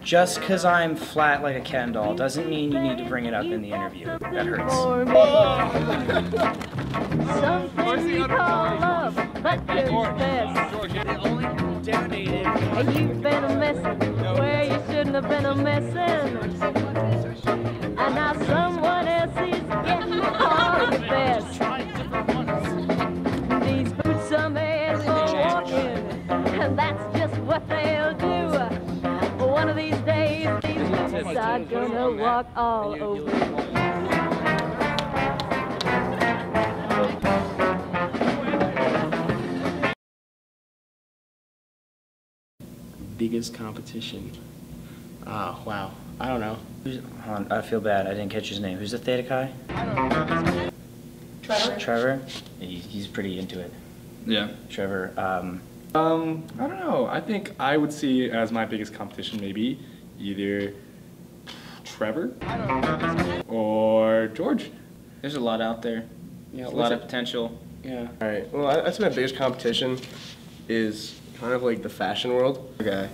Just because I'm flat like a Ken doll doesn't mean you need to bring it up in the interview. That hurts. Something we call love, but you're best. And you've been a messin' where you shouldn't have been a messin'. And now someone else is getting all your best. These boots are made for walking, and that's just what they'll do. One of these days, these boots are gonna walk all over. Biggest competition. Wow. I don't know. I feel bad. I didn't catch his name. Who's the Theta Chi? Trevor. Trevor? He's pretty into it. Yeah. Trevor. I don't know. I think I would see as my biggest competition maybe either Trevor or George. There's a lot out there. Yeah, There's a lot of potential. Yeah. All right. Well, I'd say my biggest competition is kind of like the fashion world. Okay.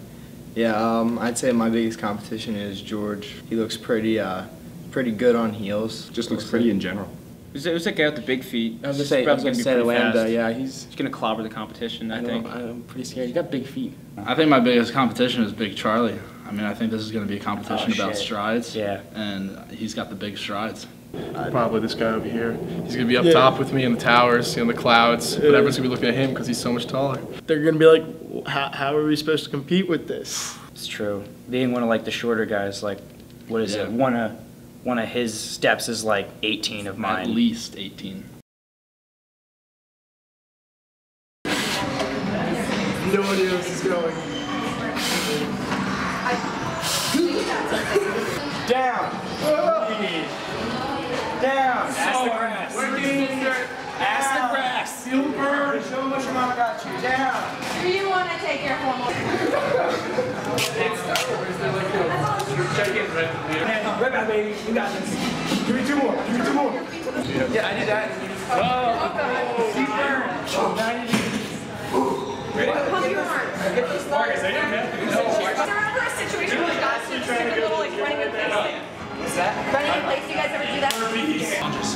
Yeah, I'd say my biggest competition is George. He looks pretty good on heels. Just looks pretty in general. Who's that guy with the big feet? I was He's gonna probably say be pretty Lambda. fast. Yeah, he's gonna clobber the competition, I think. I'm pretty scared. He's got big feet. I think my biggest competition is Big Charlie. I mean, I think this is going to be a competition about strides. Yeah. And he's got the big strides. Probably this guy over here. He's going to be up top with me in the towers, in the clouds, but everyone's going to be looking at him because he's so much taller. They're going to be like, how are we supposed to compete with this? It's true. Being one of like the shorter guys, like, what is it? One of his steps is like 18 of mine. At least 18. Nobody else is going. Down. Down. Ass the grass. Ass the grass. Feel burn. Show them what your mama got you. Down. Do you want to take your formal? Check in, right? Right back, baby. You got this. Give me two more. Give me two more. Yeah, I did that. Oh, keep burn. Now you need. Ready? Pump your arms. Marcus, are you good? No. Remember a situation where you guys do just like a little like running in place? What's that? Running in place, you guys ever do that? Lunges.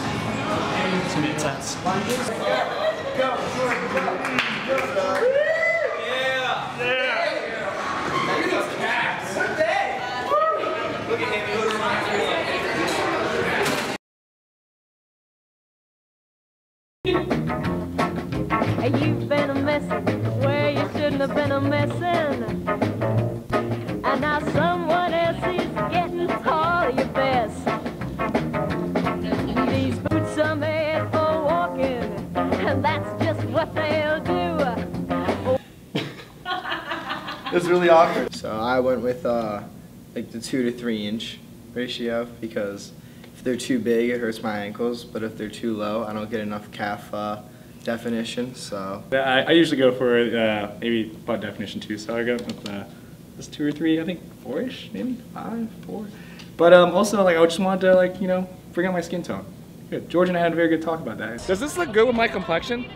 It's going to be intense. Go. Yeah. Look at him. He looks And you've been a messin' where you shouldn't have been a messin'. And now someone else is getting all your best. These boots are made for walking, and that's just what they'll do. It's really awkward. So I went with like the 2 to 3 inch ratio because if they're too big, it hurts my ankles. But if they're too low, I don't get enough calf definition. So I usually go for maybe butt definition too, so I go with this 2 or 3, I think 4-ish, maybe 5, 4. But also, like, I just wanted to, like, you know, bring out my skin tone. Good. George and I had a very good talk about that. Does this look good with my complexion?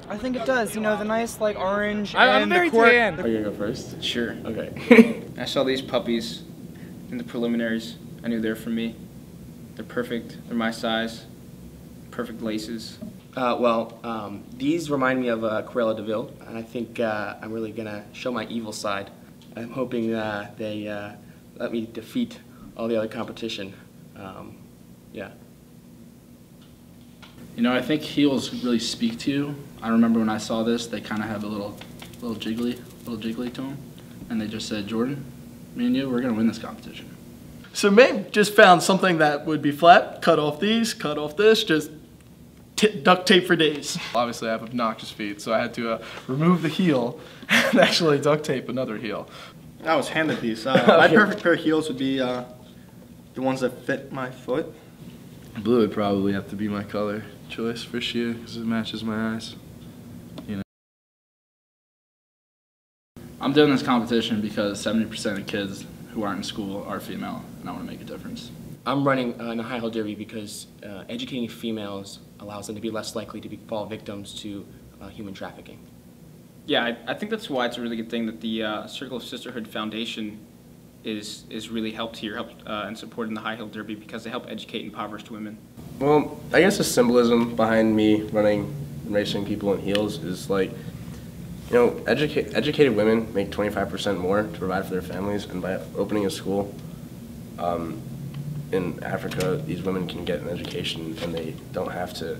I think it does. You know, the nice like orange I'm and very the cork. tan. Are you gonna go first? Sure. Okay. I saw these puppies in the preliminaries. I knew they're for me. They're perfect. They're my size. Perfect laces. These remind me of Cruella de Vil, and I think I'm really gonna show my evil side. I'm hoping they let me defeat all the other competition. Yeah. You know, I think heels really speak to you. I remember when I saw this, they kind of have a little jiggly to them, and they just said, Jordan, me and you, we're gonna win this competition. So Mabe just found something that would be flat, cut off these, cut off this, just duct tape for days. Obviously, I have obnoxious feet, so I had to remove the heel and actually duct tape another heel. I was handed these. My perfect pair of heels would be the ones that fit my foot. Blue would probably have to be my color choice for sure, because it matches my eyes. You know. I'm doing this competition because 70% of kids who aren't in school are female, and I want to make a difference. I'm running in a high heel derby because educating females allows them to be less likely to fall victims to human trafficking. Yeah, I think that's why it's a really good thing that the Circle of Sisterhood Foundation is really helped here, and supported in the high heel derby because they help educate impoverished women. Well, I guess the symbolism behind me running and racing people in heels is like, you know, educated women make 25% more to provide for their families, and by opening a school in Africa, these women can get an education, and they don't have to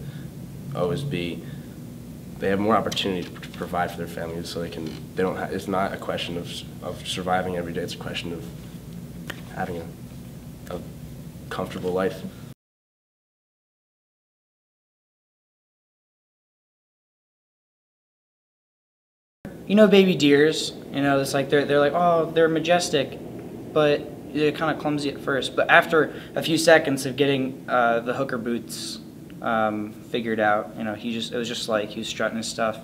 always be. They have more opportunity to provide for their families, so they don't. It's not a question of surviving every day. It's a question of having a comfortable life. You know, baby deers. You know, it's like they're like, oh, they're majestic, but they're kind of clumsy at first. But after a few seconds of getting the hooker boots figured out, you know, it was just like he was strutting his stuff.